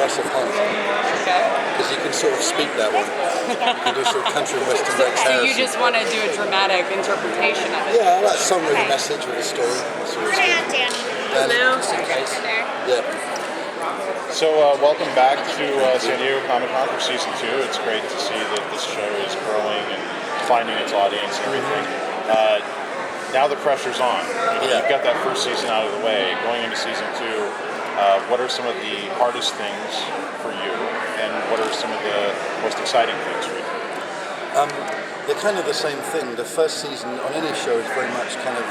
Glass of Hunt. Because you can sort of speak that one. You can do sort of country and western Rex So Harrison. you just want to do a dramatic interpretation of it? Yeah, I like a song with a message, with a story. That's always good. Hello. Yeah. So welcome back to San Diego Comic-Con for Season 2. It's great to see that this show is growing and finding its audience and everything. Now the pressure's on. You've got that first season out of the way. Going into Season 2, what are some of the hardest things for you? And what are some of the most exciting things for you? They're kind of the same thing. The first season on any show is very much kind of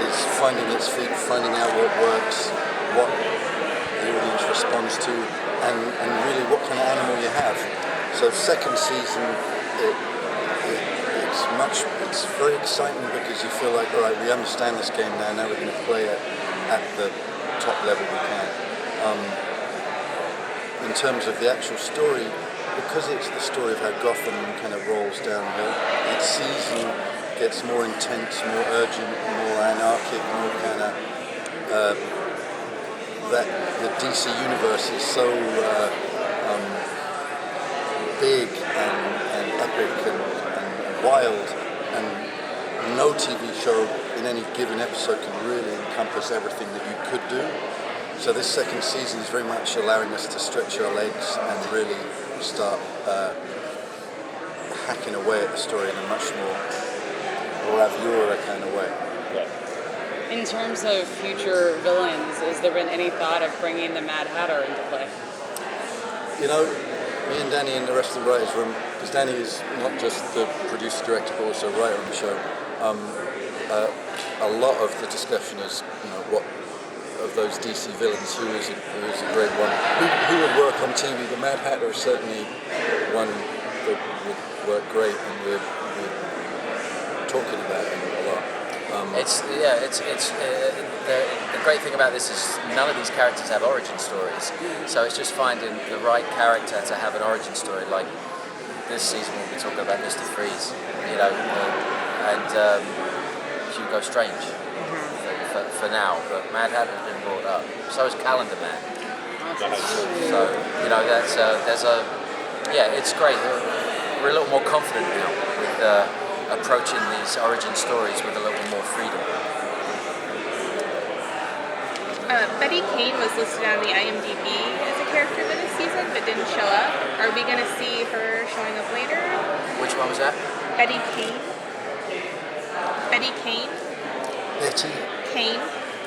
is finding its feet, finding out what works, what the audience responds to, and really what kind of animal you have. So second season, it's very exciting because you feel like, all right, we understand this game now. Now we're going to play it at the top level we can. In terms of the actual story, because it's the story of how Gotham kind of rolls downhill, each season gets more intense, more urgent, more anarchic, more kind of that the DC universe is so big and epic and wild, and no TV show in any given episode can really encompass everything that you could do. So this second season is very much allowing us to stretch our legs and really start hacking away at the story in a much more bravura kind of way. Yeah. In terms of future villains, has there been any thought of bringing the Mad Hatter into play? You know, me and Danny and the rest of the writers' room, because Danny is not just the producer, director, but also writer on the show. A lot of the discussion is, you know, what of those DC villains, who is a great one, who would work on TV. The Mad Hatter is certainly one that would work great, and we're talking about him a lot. The great thing about this is none of these characters have origin stories, so it's just finding the right character to have an origin story. Like this season, we'll be talking about Mr. Freeze, you know, and Hugo Strange for now, but Mad Hatter has been brought up. So is Calendar Man. So you know, it's great. We're a little more confident now with approaching these origin stories with a little more freedom. Betty Kane was listed on the IMDb as a character for this season, but didn't show up. Are we going to see her showing up later? Which one was that? Betty Kane. Betty Kane. Betty Kane.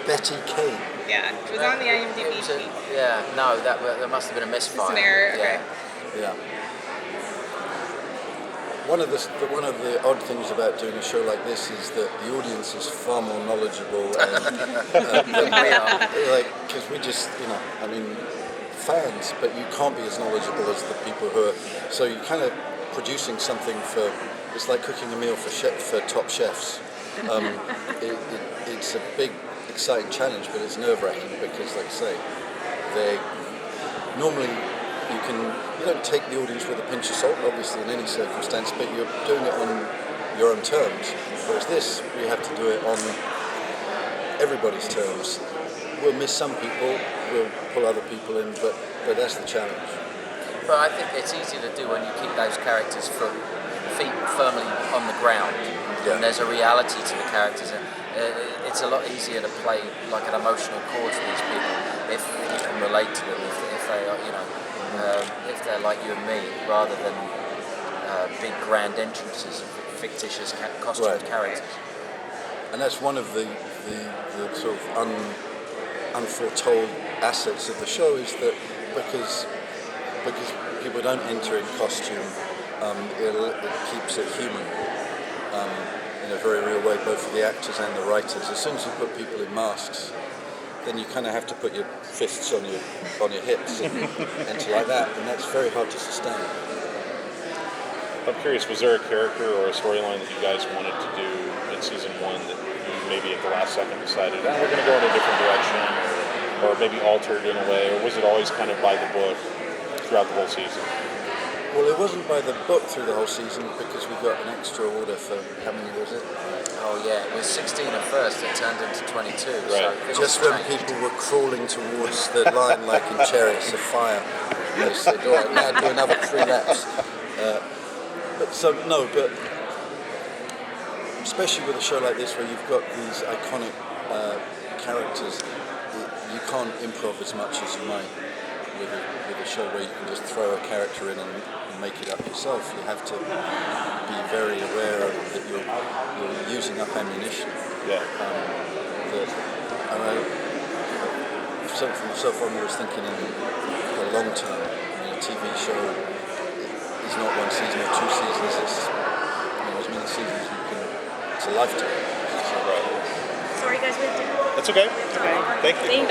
Betty Kane. Yeah, it was on the IMDb sheet. There must have been a misfire. Just an error. Okay. Yeah. One of the odd things about doing a show like this is that the audience is far more knowledgeable than we are. Like, because we just, you know, I mean, fans, but you can't be as knowledgeable as the people who are. So you're kind of producing something for. It's like cooking a meal for top chefs. It's a big, exciting challenge, but it's nerve-wracking because, like I say, they normally. You don't take the audience with a pinch of salt, obviously, in any circumstance, but you're doing it on your own terms. Whereas this, we have to do it on everybody's terms. We'll miss some people, we'll pull other people in, but that's the challenge. But I think it's easy to do when you keep those characters' feet firmly on the ground. Yeah. And there's a reality to the characters. It's a lot easier to play like an emotional chord to these people if you can relate to them, if they are, you know, if they're like you and me, rather than big grand entrances of fictitious costumed characters. And that's one of the sort of unforetold assets of the show, is that because people don't enter in costume, it keeps it human in a very real way, both for the actors and the writers. As soon as you put people in masks, then you kind of have to put your fists on your hips and enter like that, and that's very hard to sustain. I'm curious, was there a character or a storyline that you guys wanted to do in Season 1 that you maybe at the last second decided, we're going to go in a different direction, or maybe altered in a way, or was it always kind of by the book throughout the whole season? Well, it wasn't by the book through the whole season because we got an extra order for how many was it? Oh yeah, it was 16 at first. It turned into 22. So Right. things Just when changed. people were crawling towards the line like in Chariots of Fire, they said, "All right, now do another 3 laps." But especially with a show like this where you've got these iconic characters, you can't improv as much as you might with a show where you can just throw a character in and make it up yourself. You have to be very aware of that you're using up ammunition. Yeah. For myself, I'm always thinking in the long term. I mean, a TV show is not 1 season or 2 seasons. It's as many seasons you can. It's a lifetime. Right. Sorry, guys, we have to. That's okay. Thank you. Thank